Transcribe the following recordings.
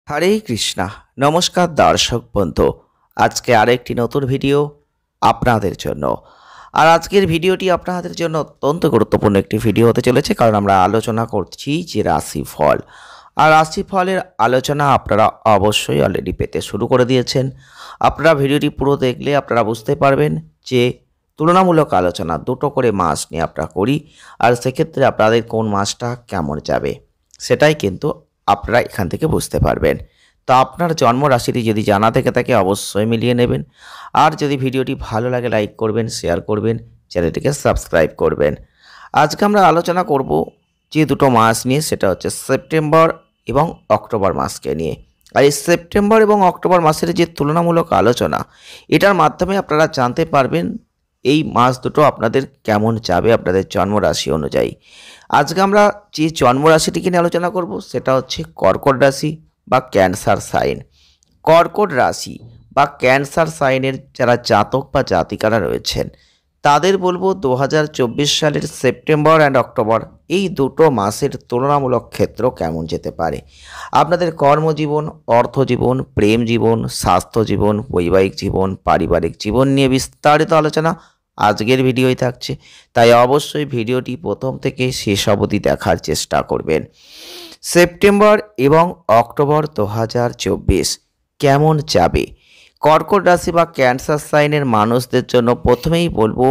হরে কৃষ্ণা। নমস্কার দর্শক বন্ধু, আজকে আরেকটি নতুন ভিডিও আপনাদের জন্য। আর আজকের ভিডিওটি আপনাদের জন্য অত্যন্ত গুরুত্বপূর্ণ একটি ভিডিও হতে চলেছে, কারণ আমরা আলোচনা করছি যে রাশিফল। আর রাশিফলের আলোচনা আপনারা অবশ্যই অলরেডি পেতে শুরু করে দিয়েছেন। আপনারা ভিডিওটি পুরো দেখলে আপনারা বুঝতে পারবেন যে তুলনামূলক আলোচনা দুটো করে মাস নিয়ে আমরা করি, আর সেক্ষেত্রে আপনাদের কোন মাসটা কেমন যাবে সেটাই কিন্তু আপনারা এখান থেকে বুঝতে পারবেন। তো আপনার জন্ম রাশিটি যদি জানা থেকে থাকে অবশ্যই মিলিয়ে নেবেন। আর যদি ভিডিওটি ভালো লাগে লাইক করবেন, শেয়ার করবেন, চ্যানেলটিকে সাবস্ক্রাইব করবেন। আজকে আমরা আলোচনা করব যে দুটো মাস নিয়ে, সেটা হচ্ছে সেপ্টেম্বর এবং অক্টোবর মাসকে নিয়ে। আর এই সেপ্টেম্বর এবং অক্টোবর মাসের যে তুলনামূলক আলোচনা, এটার মাধ্যমে আপনারা জানতে পারবেন এই মাস দুটো আপনাদের কেমন যাবে আপনাদের জন্মরাশি অনুযায়ী। আজকে আমরা যে জন্মরাশিটিকে নিয়ে আলোচনা করব সেটা হচ্ছে কর্কট রাশি বা ক্যান্সার সাইন। কর্কট রাশি বা ক্যান্সার সাইনের যারা জাতক বা জাতিকারা রয়েছেন তাদের বলবো 2024 সালের সেপ্টেম্বর অ্যান্ড অক্টোবর এই দুটো মাসের তুলনামূলক ক্ষেত্র কেমন যেতে পারে। আপনাদের কর্মজীবন, অর্থজীবন, প্রেম জীবন, স্বাস্থ্য জীবন, বৈবাহিক জীবন, পারিবারিক জীবন নিয়ে বিস্তারিত আলোচনা আজকের ভিডিওই থাকছে। তাই অবশ্যই ভিডিওটি প্রথম থেকে শেষ অবধি দেখার চেষ্টা করবেন। সেপ্টেম্বর এবং অক্টোবর 2024 কেমন যাবে কর্কট রাশি বা ক্যান্সার সাইনের মানুষদের জন্য? প্রথমেই বলবো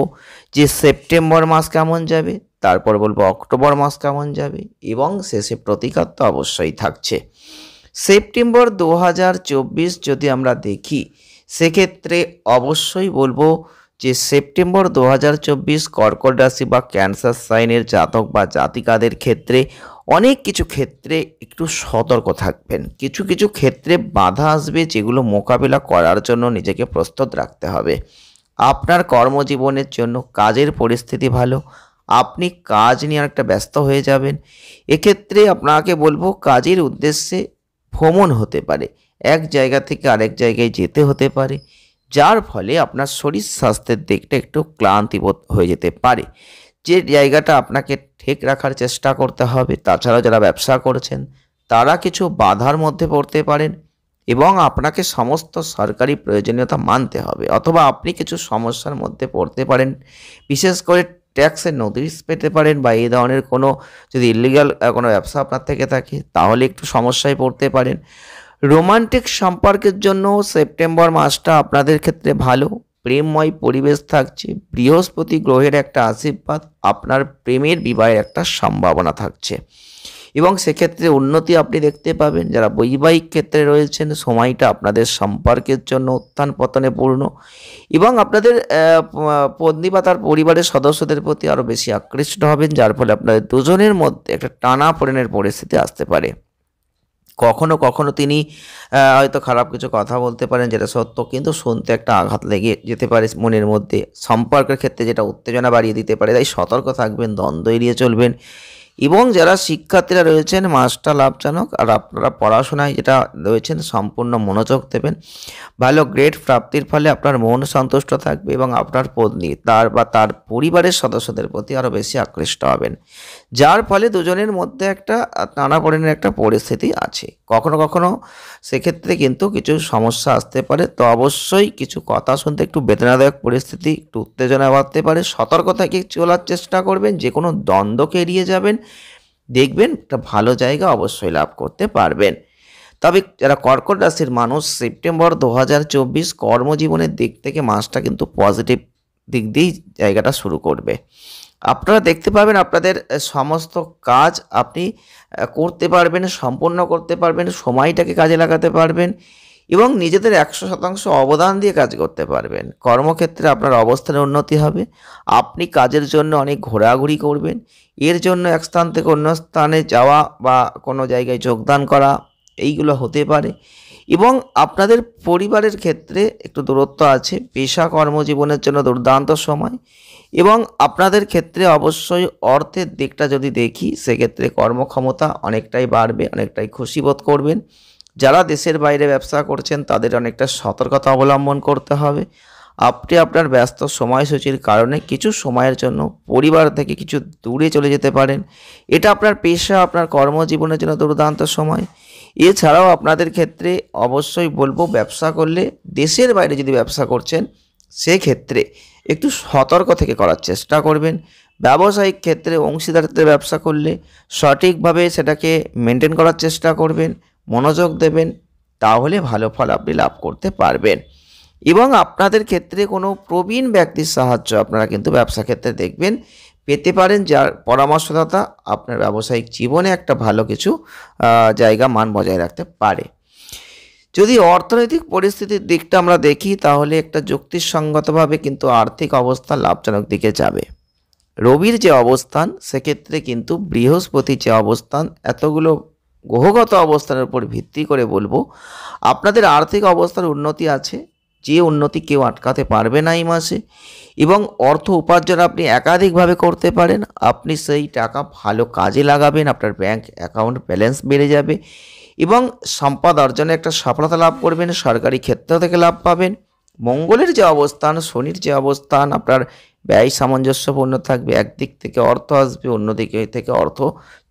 যে সেপ্টেম্বর মাস কেমন যাবে, তারপর বলবো অক্টোবর মাস কেমন যাবে, এবং শেষে প্রতিকার তো অবশ্যই থাকছে। সেপ্টেম্বর 2024 যদি আমরা দেখি, সেক্ষেত্রে অবশ্যই বলবো যে সেপ্টেম্বর 2024 কর্কট রাশি বা ক্যান্সার সাইনের জাতক বা জাতিকাদের ক্ষেত্রে অনেক কিছু ক্ষেত্রে একটু সতর্ক থাকবেন। কিছু কিছু ক্ষেত্রে বাধা আসবে, যেগুলো মোকাবিলা করার জন্য নিজেকে প্রস্তুত রাখতে হবে। আপনার কর্মজীবনের জন্য কাজের পরিস্থিতি ভালো, আপনি কাজ নিয়ে অনেকটা ব্যস্ত হয়ে যাবেন। এক্ষেত্রে আপনাকে বলবো কাজের উদ্দেশ্যে ভ্রমণ হতে পারে, এক জায়গা থেকে আরেক জায়গায় যেতে হতে পারে, যার ফলে আপনার শরীর স্বাস্থ্যের দিকটা একটু ক্লান্তিবোধ হয়ে যেতে পারে, যে জায়গাটা আপনাকে ঠিক রাখার চেষ্টা করতে হবে। তাছাড়াও যারা ব্যবসা করছেন তারা কিছু বাধার মধ্যে পড়তে পারেন, এবং আপনাকে সমস্ত সরকারি প্রয়োজনীয়তা মানতে হবে, অথবা আপনি কিছু সমস্যার মধ্যে পড়তে পারেন। বিশেষ করে ট্যাক্সের নোটিশ পেতে পারেন, বা এই ধরনের কোনো যদি ইলিগাল কোনো ব্যবসা আপনার থেকে থাকে তাহলে একটু সমস্যায় পড়তে পারেন। রোমান্টিক সম্পর্কের জন্য সেপ্টেম্বর মাসটা আপনাদের ক্ষেত্রে ভালো, প্রেমময় পরিবেশ থাকছে। বৃহস্পতি গ্রহের একটা আশীর্বাদ, আপনার প্রেমের বিবাহের একটা সম্ভাবনা থাকছে, এবং সেক্ষেত্রে উন্নতি আপনি দেখতে পাবেন। যারা বৈবাহিক ক্ষেত্রে রয়েছেন, সময়টা আপনাদের সম্পর্কের জন্য উত্থান পতনে পূর্ণ, এবং আপনাদের পত্নী বা তার পরিবারের সদস্যদের প্রতি আরও বেশি আকৃষ্ট হবেন, যার ফলে আপনাদের দুজনের মধ্যে একটা টানাপোড়েনের পরিস্থিতি আসতে পারে। কখনো কখনো তিনি হয়তো খারাপ কিছু কথা বলতে পারেন, যেটা সত্য, কিন্তু শুনতে একটা আঘাত লেগে যেতে পারে মনের মধ্যে। সম্পর্কের ক্ষেত্রে যেটা উত্তেজনা বাড়িয়ে দিতে পারে, তাই সতর্ক থাকবেন, দ্বন্দ্ব এড়িয়ে চলবেন। এবং যারা শিক্ষার্থীরা রয়েছেন মাসটা লাভজনক, আর আপনারা পড়াশোনায় যেটা রয়েছেন সম্পূর্ণ মনোযোগ দেবেন। ভালো গ্রেড প্রাপ্তির ফলে আপনার মন সন্তুষ্ট থাকবে, এবং আপনার পত্নী তার বা তার পরিবারের সদস্যদের প্রতি আরও বেশি আকৃষ্ট হবেন, যার ফলে দুজনের মধ্যে একটা টানাপোড়েনের একটা পরিস্থিতি আছে। কখনো কখনো সেক্ষেত্রে কিন্তু কিছু সমস্যা আসতে পারে। তো অবশ্যই কিছু কথা শুনতে একটু বেদনাদায়ক পরিস্থিতি, একটু উত্তেজনা বাড়তে পারে। সতর্ক থেকে চলার চেষ্টা করবেন, যে কোনো দ্বন্দ্বকে এড়িয়ে যাবেন, দেখবেন একটা ভালো জায়গা অবশ্যই লাভ করতে পারবেন। তবে যারা কর্কট রাশির মানুষ, সেপ্টেম্বর 2024 কর্মজীবনের দিক থেকে মাসটা কিন্তু পজিটিভ দিক দিয়েই জায়গাটা শুরু করবে। আপনারা দেখতে পাবেন আপনাদের সমস্ত কাজ আপনি করতে পারবেন, সম্পূর্ণ করতে পারবেন, সময়টাকে কাজে লাগাতে পারবেন, এবং নিজেদের 100% অবদান দিয়ে কাজ করতে পারবেন। কর্মক্ষেত্রে আপনার অবস্থানের উন্নতি হবে। আপনি কাজের জন্য অনেক ঘোরাঘুরি করবেন, এর জন্য এক স্থান থেকে অন্য স্থানে যাওয়া বা কোনো জায়গায় যোগদান করা, এইগুলো হতে পারে। এবং আপনাদের পরিবারের ক্ষেত্রে একটু দূরত্ব আছে। পেশা কর্মজীবনের জন্য দুর্দান্ত সময়, এবং আপনাদের ক্ষেত্রে অবশ্যই অর্থের দিকটা যদি দেখি, সেক্ষেত্রে কর্মক্ষমতা অনেকটাই বাড়বে, অনেকটাই খুশি বোধ করবেন। যারা দেশের বাইরে ব্যবসা করছেন তাদের অনেকটা সতর্কতা অবলম্বন করতে হবে। আপনি আপনার ব্যস্ত সময়সূচির কারণে কিছু সময়ের জন্য পরিবার থেকে কিছু দূরে চলে যেতে পারেন। এটা আপনার পেশা, আপনার কর্মজীবনের জন্য দুর্দান্ত সময়। এছাড়াও আপনাদের ক্ষেত্রে অবশ্যই বলবো, ব্যবসা করলে দেশের বাইরে যদি ব্যবসা করছেন সেক্ষেত্রে একটু সতর্ক থেকে করার চেষ্টা করবেন। ব্যবসায়িক ক্ষেত্রে অংশীদারিত্বের ব্যবসা করলে সঠিকভাবে সেটাকে মেনটেন করার চেষ্টা করবেন, মনোযোগ দেবেন, তাহলে ভালো ফল আপনি লাভ করতে পারবেন। এবং আপনাদের ক্ষেত্রে কোনো প্রবীণ ব্যক্তির সাহায্য আপনারা কিন্তু ব্যবসা ক্ষেত্রে দেখবেন পেতে পারেন, যার পরামর্শদাতা আপনার ব্যবসায়িক জীবনে একটা ভালো কিছু জায়গা মান বজায় রাখতে পারে। যদি অর্থনৈতিক পরিস্থিতির দিকটা আমরা দেখি, তাহলে একটা যুক্তিসঙ্গতভাবে কিন্তু আর্থিক অবস্থা লাভজনক দিকে যাবে। রবির যে অবস্থান, সেক্ষেত্রে কিন্তু বৃহস্পতির যে অবস্থান, এতগুলো গ্রহগত অবস্থানের উপর ভিত্তি করে বলবো আপনাদের আর্থিক অবস্থার উন্নতি আছে, যে উন্নতি কেউ আটকাতে পারবে না এই মাসে। এবং অর্থ উপার্জন আপনি একাধিকভাবে করতে পারেন। আপনি সেই টাকা ভালো কাজে লাগাবেন, আপনার ব্যাংক অ্যাকাউন্ট ব্যালেন্স বেড়ে যাবে এবং সম্পদ অর্জনে একটা সফলতা লাভ করবেন। সরকারি ক্ষেত্র থেকে লাভ পাবেন। মঙ্গলের যে অবস্থান, শনির যে অবস্থান, আপনার ব্যয় সামঞ্জস্যপূর্ণ থাকবে। একদিক থেকে অর্থ আসবে, অন্যদিক থেকে অর্থ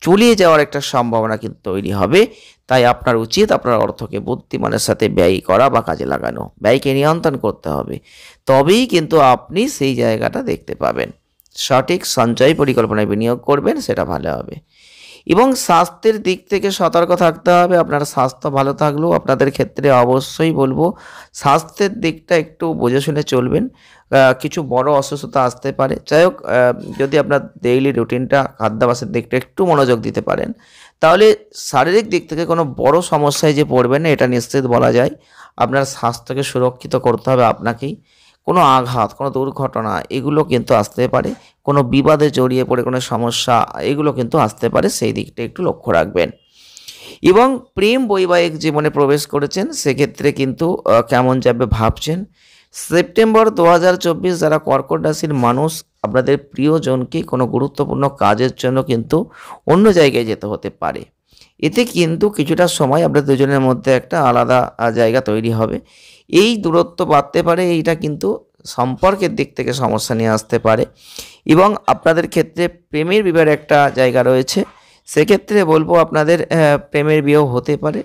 চলিয়ে যাওয়ার একটা সম্ভাবনা কিন্তু তৈরি হবে। তাই আপনার উচিত আপনার অর্থকে বুদ্ধিমানের সাথে ব্যয় করা বা কাজে লাগানো। ব্যয়কে নিয়ন্ত্রণ করতে হবে, তবেই কিন্তু আপনি সেই জায়গাটা দেখতে পাবেন। সঠিক সঞ্চয় পরিকল্পনায় বিনিয়োগ করবেন, সেটা ভালো হবে। এবং স্বাস্থ্যের দিক থেকে সতর্ক থাকতে হবে। আপনার স্বাস্থ্য ভালো থাকলেও আপনাদের ক্ষেত্রে অবশ্যই বলবো স্বাস্থ্যের দিকটা একটু বুঝে শুনে চলবেন। কিছু বড় অসুস্থতা আসতে পারে। যাই হোক, যদি আপনার ডেইলি রুটিনটা খাদ্যাভ্যাসের দিকটা একটু মনোযোগ দিতে পারেন, তাহলে শারীরিক দিক থেকে কোনো বড় সমস্যায় যে পড়বেন না, এটা নিশ্চিত বলা যায়। আপনার স্বাস্থ্যকে সুরক্ষিত করতে হবে আপনাকেই। কোনো আঘাত, কোনো দুর্ঘটনা এগুলো কিন্তু আসতে পারে। কোনো বিবাদে জড়িয়ে পড়ে কোনো সমস্যা এগুলো কিন্তু আসতে পারে, সেই দিকটা একটু লক্ষ্য রাখবেন। এবং প্রেম বৈবাহিক জীবনে প্রবেশ করেছেন, সেক্ষেত্রে কিন্তু কেমন যাবে ভাবছেন। সেপ্টেম্বর 2024 যারা কর্কট রাশির মানুষ, আপনাদের প্রিয়জনকে কোনো গুরুত্বপূর্ণ কাজের জন্য কিন্তু অন্য জায়গায় যেতে হতে পারে। এতে কিন্তু কিছুটা সময় আপনাদের দুজনের মধ্যে একটা আলাদা জায়গা তৈরি হবে। এই দূরত্ব বাড়তে পারে, এইটা কিন্তু সম্পর্কের দিক থেকে সমস্যা নিয়ে আসতে পারে। এবং আপনাদের ক্ষেত্রে প্রেমের বিবাহের একটা জায়গা রয়েছে, সেক্ষেত্রে বলবো আপনাদের প্রেমের বিয়েও হতে পারে।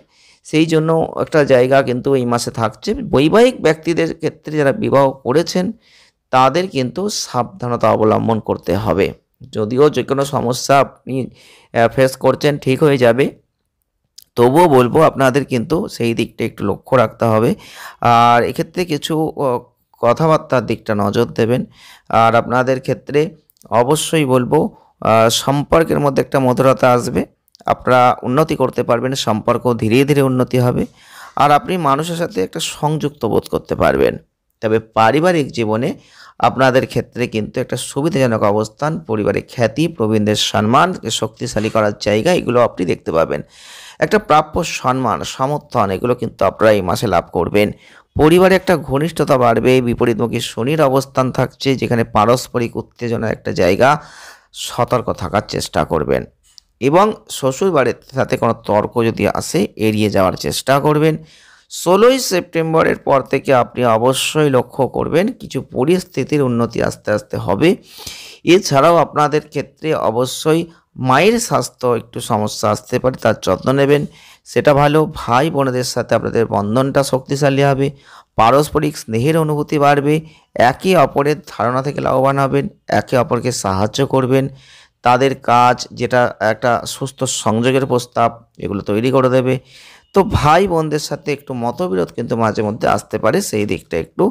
সেই জন্য একটা জায়গা কিন্তু এই মাসে থাকছে। বৈবাহিক ব্যক্তিদের ক্ষেত্রে যারা বিবাহ করেছেন, তাদের কিন্তু সাবধানতা অবলম্বন করতে হবে। যদিও যে কোনো সমস্যা আপনি ফেস করছেন ঠিক হয়ে যাবে, তবুও বলবো আপনাদের কিন্তু সেই দিকটা একটু লক্ষ্য রাখতে হবে। আর এক্ষেত্রে কিছু কথাবার্তার দিকটা নজর দেবেন। আর আপনাদের ক্ষেত্রে অবশ্যই বলবো সম্পর্কের মধ্যে একটা মধুরতা আসবে। আপনারা উন্নতি করতে পারবেন, সম্পর্ক ধীরে ধীরে উন্নতি হবে। আর আপনি মানুষের সাথে একটা সংযুক্ত বোধ করতে পারবেন। তবে পারিবারিক জীবনে আপনাদের ক্ষেত্রে কিন্তু একটা সুবিধাজনক অবস্থান, পরিবারের খ্যাতি, প্রবীণদের সম্মানকে শক্তিশালী করার জায়গা, এগুলো আপনি দেখতে পাবেন। একটা প্রাপ্য সম্মান, সমর্থন এগুলো কিন্তু আপনারা এই মাসে লাভ করবেন। পরিবারে একটা ঘনিষ্ঠতা বাড়বে। বিপরীতমুখী শনির অবস্থান থাকছে, যেখানে পারস্পরিক উত্তেজনার একটা জায়গা, সতর্ক থাকার চেষ্টা করবেন। এবং শ্বশুর বাড়ির সাথে কোনো তর্ক যদি আসে, এড়িয়ে যাওয়ার চেষ্টা করবেন। 16ই সেপ্টেম্বরের পর থেকে আপনি অবশ্যই লক্ষ্য করবেন কিছু পরিস্থিতির উন্নতি আস্তে আস্তে হবে। এছাড়াও আপনাদের ক্ষেত্রে অবশ্যই মায়ের স্বাস্থ্য একটু সমস্যা আসতে পারে, তার যত্ন নেবেন, সেটা ভালো। ভাই বোনেদের সাথে আপনাদের বন্ধনটা শক্তিশালী হবে। পারস্পরিক স্নেহের অনুভূতি বাড়বে। একে অপরের ধারণা থেকে লাভবান হবেন, একে অপরকে সাহায্য করবেন। তাদের কাজ যেটা একটা সুস্থ সংযোগের প্রস্তাব, এগুলো তৈরি করে দেবে। তো ভাই বোনদের সাথে একটু মতবিরোধ কিন্তু মাঝে মধ্যে আসতে পারে, সেই দিকটা একটু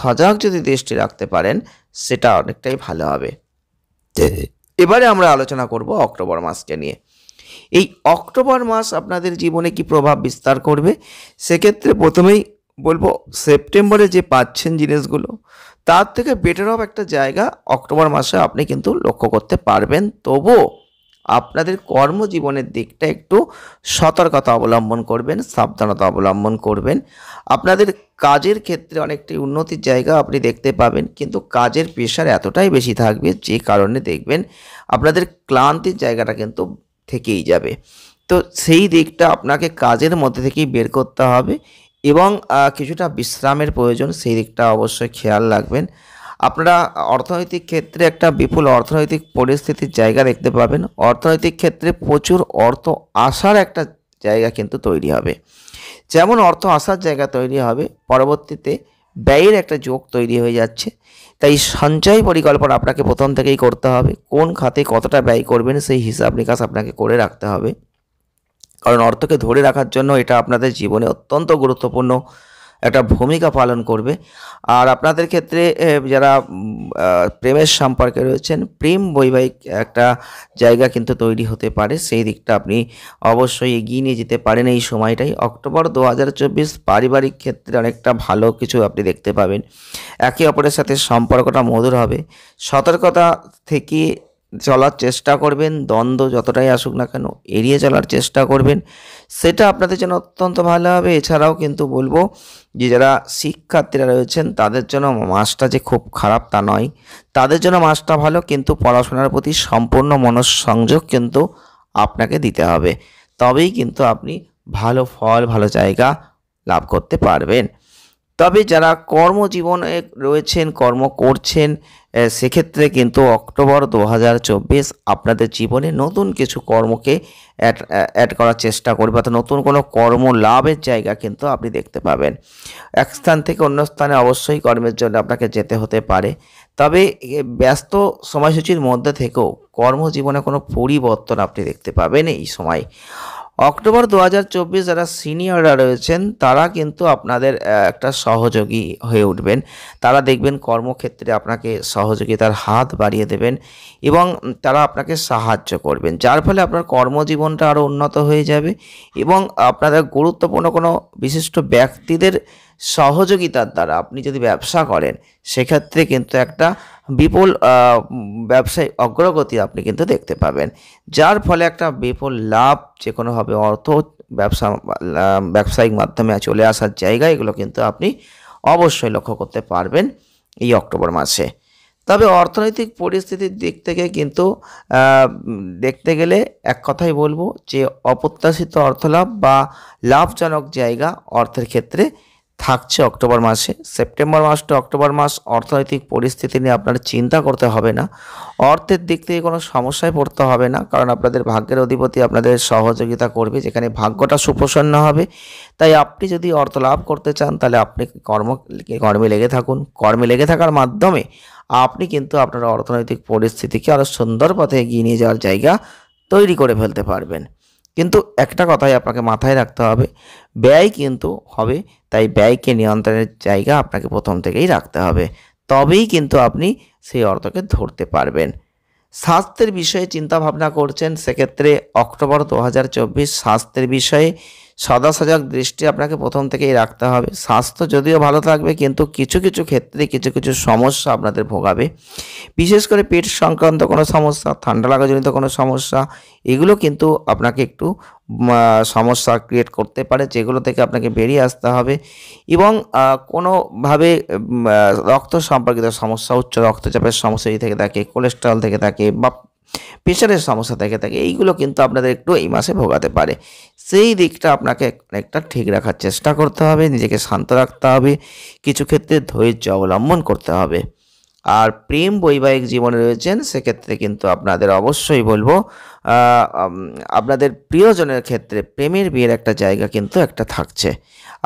সজাগ যদি দৃষ্টি রাখতে পারেন, সেটা অনেকটাই ভালো হবে। এবারে আমরা আলোচনা করব অক্টোবর মাসকে নিয়ে। এই অক্টোবর মাস আপনাদের জীবনে কি প্রভাব বিস্তার করবে, সেক্ষেত্রে প্রথমেই বলবো সেপ্টেম্বরে যে পাচ্ছেন জিনিসগুলো, তার থেকে বেটার অফ একটা জায়গা অক্টোবর মাসে আপনি কিন্তু লক্ষ্য করতে পারবেন। তবুও আপনাদের কর্মজীবনের দিকটা একটু সতর্কতা অবলম্বন করবেন, সাবধানতা অবলম্বন করবেন। আপনাদের কাজের ক্ষেত্রে অনেকটাই উন্নতির জায়গা আপনি দেখতে পাবেন, কিন্তু কাজের প্রেশার এতটাই বেশি থাকবে, যে কারণে দেখবেন আপনাদের ক্লান্তির জায়গাটা কিন্তু থেকেই যাবে। তো সেই দিকটা আপনাকে কাজের মধ্যে থেকেই বের করতে হবে এবং কিছুটা বিশ্রামের প্রয়োজন, সেই দিকটা অবশ্যই খেয়াল রাখবেন। আপনারা অর্থনৈতিক ক্ষেত্রে একটা বিপুল অর্থনৈতিক পরিস্থিতির জায়গা দেখতে পাবেন। অর্থনৈতিক ক্ষেত্রে প্রচুর অর্থ আসার একটা জায়গা কিন্তু তৈরি হবে। যেমন অর্থ আসার জায়গা তৈরি হবে, পরবর্তীতে ব্যয়ের একটা যোগ তৈরি হয়ে যাচ্ছে। তাই সঞ্চয় পরিকল্পনা আপনাকে প্রথম থেকেই করতে হবে। কোন খাতে কতটা ব্যয় করবেন সেই হিসাব নিকাশ আপনাকে করে রাখতে হবে, কারণ অর্থকে ধরে রাখার জন্য এটা আপনাদের জীবনে অত্যন্ত গুরুত্বপূর্ণ একটা ভূমিকা পালন করবে। আর আপনাদের ক্ষেত্রে যারা প্রেমের সম্পর্কে রয়েছেন, প্রেম বৈবাহিক একটা জায়গা কিন্তু তৈরি হতে পারে, সেই দিকটা আপনি অবশ্যই এগিয়ে নিয়ে যেতে পারেন এই সময়টাই। অক্টোবর 2024 পারিবারিক ক্ষেত্রে অনেকটা ভালো কিছু আপনি দেখতে পাবেন। একে অপরের সাথে সম্পর্কটা মধুর হবে। সতর্কতা থেকে চলার চেষ্টা করবেন, দ্বন্দ্ব যতটাই আসুক না কেন এড়িয়ে চলার চেষ্টা করবেন, সেটা আপনাদের জন্য অত্যন্ত ভালো হবে। এছাড়াও কিন্তু বলবো যে যারা শিক্ষার্থীরা রয়েছেন তাদের জন্য মাসটা যে খুব খারাপ তা নয়, তাদের জন্য মাসটা ভালো, কিন্তু পড়াশোনার প্রতি সম্পূর্ণ মনঃসংযোগ কিন্তু আপনাকে দিতে হবে, তবেই কিন্তু আপনি ভালো ফল ভালো জায়গা লাভ করতে পারবেন। তবে যারা কর্মজীবনে রয়েছেন, কর্ম করছেন, সেক্ষেত্রে কিন্তু অক্টোবর 2024 আপনাদের জীবনে নতুন কিছু কর্মকে অ্যাড করার চেষ্টা করবে, অর্থাৎ নতুন কোনো কর্ম লাভের জায়গা কিন্তু আপনি দেখতে পাবেন। এক স্থান থেকে অন্য স্থানে অবশ্যই কর্মের জন্য আপনাকে যেতে হতে পারে, তবে ব্যস্ত সময়সূচির মধ্যে থেকেও কর্মজীবনে কোনো পরিবর্তন আপনি দেখতে পাবেন এই সময়। অক্টোবর 2024 যারা সিনিয়ররা রয়েছেন তারা কিন্তু আপনাদের একটা সহযোগী হয়ে উঠবেন। তারা দেখবেন কর্মক্ষেত্রে আপনাকে সহযোগিতার হাত বাড়িয়ে দেবেন এবং তারা আপনাকে সাহায্য করবেন, যার ফলে আপনার কর্মজীবনটা আরও উন্নত হয়ে যাবে এবং আপনাদের গুরুত্বপূর্ণ কোনো বিশিষ্ট ব্যক্তিদের সহযোগিতার দ্বারা আপনি যদি ব্যবসা করেন, সেক্ষেত্রে কিন্তু একটা বিপুল ব্যবসায় অগ্রগতি আপনি কিন্তু দেখতে পাবেন, যার ফলে একটা বিপুল লাভ যে কোনোভাবে অর্থ ব্যবসায়িক মাধ্যমে চলে আসার জায়গা, এগুলো কিন্তু আপনি অবশ্যই লক্ষ্য করতে পারবেন এই অক্টোবর মাসে। তবে অর্থনৈতিক পরিস্থিতির দিক থেকে কিন্তু দেখতে গেলে এক কথাই বলবো যে অপ্রত্যাশিত অর্থলাভ বা লাভজনক জায়গা অর্থের ক্ষেত্রে থাকছে অক্টোবর মাসে। সেপ্টেম্বর মাস টু অক্টোবর মাস অর্থনৈতিক পরিস্থিতি নিয়ে আপনার চিন্তা করতে হবে না, অর্থের দিক থেকে কোনো সমস্যায় পড়তে হবে না, কারণ আপনাদের ভাগ্যের অধিপতি আপনাদের সহযোগিতা করবে, যেখানে ভাগ্যটা সুপ্রসন্ন হবে। তাই আপনি যদি অর্থ লাভ করতে চান তাহলে আপনি কর্মে লেগে থাকুন। কর্মে লেগে থাকার মাধ্যমে আপনি কিন্তু আপনার অর্থনৈতিক পরিস্থিতিকে আরও সুন্দর পথে এগিয়ে নিয়ে যাওয়ার জায়গা তৈরি করে ফেলতে পারবেন। কিন্তু একটা কথাই আপনাকে মাথায় রাখতে হবে, ব্যয় কিন্তু হবে, তাই ব্যয়কে নিয়ন্ত্রণের জায়গা আপনাকে প্রথম থেকেই রাখতে হবে, তবেই কিন্তু আপনি সেই অর্থকে ধরতে পারবেন। স্বাস্থ্যের বিষয়ে চিন্তা ভাবনা করছেন, সেক্ষেত্রে অক্টোবর 2024 স্বাস্থ্যের বিষয়ে সদা সজাগ দৃষ্টি আপনাকে প্রথম থেকেই রাখতে হবে। স্বাস্থ্য যদিও ভালো থাকবে, কিন্তু কিছু কিছু ক্ষেত্রে কিছু কিছু সমস্যা আপনাদের ভোগাবে, বিশেষ করে পেট সংক্রান্ত কোনো সমস্যা, ঠান্ডা লাগাজনিত কোনো সমস্যা, এগুলো কিন্তু আপনাকে একটু সমস্যা ক্রিয়েট করতে পারে, যেগুলো থেকে আপনাকে বেরিয়ে আসতে হবে। এবং কোনোভাবে রক্ত সম্পর্কিত সমস্যা, উচ্চ রক্তচাপের সমস্যা থেকে থাকে, কোলেস্টেরল থেকে থাকে বা প্রেশারের সমস্যা থেকে থাকে, এইগুলো কিন্তু আপনাদের একটু এই মাসে ভোগাতে পারে। সেই দিকটা আপনাকে অনেকটা ঠিক রাখার চেষ্টা করতে হবে, নিজেকে শান্ত রাখতে হবে, কিছু ক্ষেত্রে ধৈর্য অবলম্বন করতে হবে। আর প্রেম বৈবাহিক জীবনে রয়েছেন, সেক্ষেত্রে কিন্তু আপনাদের অবশ্যই বলবো আপনাদের প্রিয়জনের ক্ষেত্রে প্রেমের বিয়ের একটা জায়গা কিন্তু একটা থাকছে।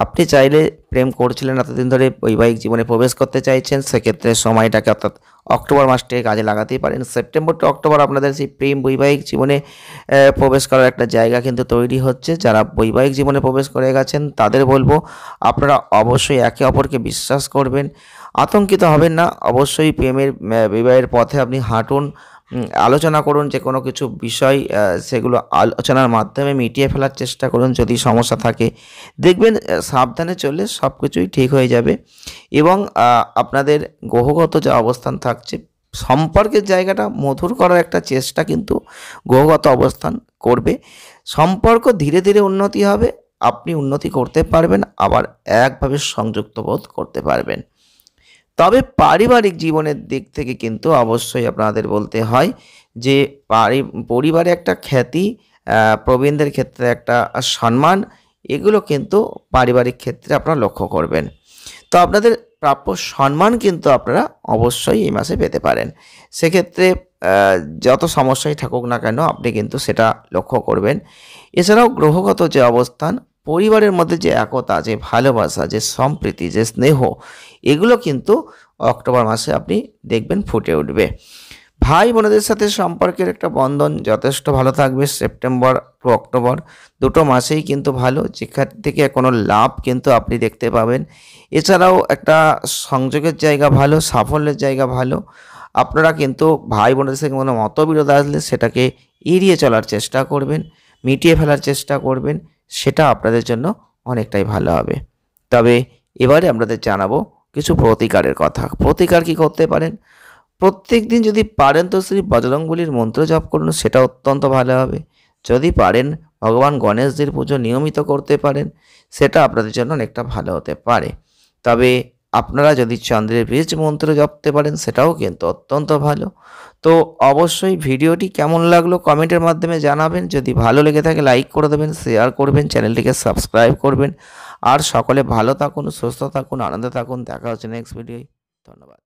আপনি চাইলে প্রেম করছিলেন এতদিন ধরে, বৈবাহিক জীবনে প্রবেশ করতে চাইছেন, সেক্ষেত্রে সময়টাকে অর্থাৎ অক্টোবর মাসটাকে কাজে লাগাতেই পারেন। সেপ্টেম্বর টু অক্টোবর আপনাদের সেই প্রেম বৈবাহিক জীবনে প্রবেশ করার একটা জায়গা কিন্তু তৈরি হচ্ছে। যারা বৈবাহিক জীবনে প্রবেশ করে গেছেন তাদের বলবো আপনারা অবশ্যই একে অপরকে বিশ্বাস করবেন, আতঙ্কিত হবেন না। অবশ্যই প্রেমের বিবাহের পথে আপনি হাঁটুন, আলোচনা করুন যে কোনো কিছু বিষয়, সেগুলো আলোচনার মাধ্যমে মিটিয়ে ফেলার চেষ্টা করুন। যদি সমস্যা থাকে দেখবেন সাবধানে চললে সব কিছুই ঠিক হয়ে যাবে। এবং আপনাদের গ্রহগত যা অবস্থান থাকছে, সম্পর্কের জায়গাটা মধুর করার একটা চেষ্টা কিন্তু গ্রহগত অবস্থান করবে। সম্পর্ক ধীরে ধীরে উন্নতি হবে, আপনি উন্নতি করতে পারবেন, আবার একভাবে সংযুক্ত বোধ করতে পারবেন। তবে পারিবারিক জীবনের দিক থেকে কিন্তু অবশ্যই আপনাদের বলতে হয় যে পরিবারে একটা খ্যাতি, প্রবীণদের ক্ষেত্রে একটা সম্মান, এগুলো কিন্তু পারিবারিক ক্ষেত্রে আপনারা লক্ষ্য করবেন। তো আপনাদের প্রাপ্য সম্মান কিন্তু আপনারা অবশ্যই এই মাসে পেতে পারেন। সেক্ষেত্রে যত সমস্যাই থাকুক না কেন আপনি কিন্তু সেটা লক্ষ্য করবেন। এছাড়াও গ্রহগত যে অবস্থান, পরিবারের মধ্যে যে একতা, যে ভালোবাসা, যে সম্প্রীতি, যে স্নেহ, এগুলো কিন্তু অক্টোবর মাসে আপনি দেখবেন ফুটে উঠবে। ভাই বোনেদের সাথে সম্পর্কের একটা বন্ধন যথেষ্ট ভালো থাকবে। সেপ্টেম্বর টু অক্টোবর দুটো মাসেই কিন্তু ভালো, যেখান থেকে কোনো লাভ কিন্তু আপনি দেখতে পাবেন। এছাড়াও একটা সংযোগের জায়গা ভালো, সাফল্যের জায়গা ভালো। আপনারা কিন্তু ভাই বোনেদের সঙ্গে কোনো মতবিরোধ আসলে সেটাকে এড়িয়ে চলার চেষ্টা করবেন, মিটিয়ে ফেলার চেষ্টা করবেন। সেটা আপনাদের জন্য অনেকটাই ভালো হবে। তবে এবারে আপনাদের জানাবো কিছু প্রতিকারের কথা। প্রতিকার কি করতে পারেন? প্রত্যেকদিন যদি পারেন তো শ্রী বজরংবলীর মন্ত্র জপ করুন, সেটা অত্যন্ত ভালো হবে। যদি পারেন ভগবান গণেশজির পুজো নিয়মিত করতে পারেন, সেটা আপনাদের জন্য অনেকটা ভালো হতে পারে। তবে আপনারা যদি চন্দ্রের বীজ মন্ত্র জপতে পারেন, সেটাও কিন্তু অত্যন্ত ভালো। তো অবশ্যই ভিডিওটি কেমন লাগলো কমেন্টের মাধ্যমে জানাবেন। যদি ভালো লেগে থাকে লাইক করে দেবেন, শেয়ার করবেন, চ্যানেলটিকে সাবস্ক্রাইব করবেন। আর সকলে ভালো থাকুন, সুস্থ থাকুন, আনন্দে থাকুন। দেখা হচ্ছে নেক্সট ভিডিওয়। ধন্যবাদ।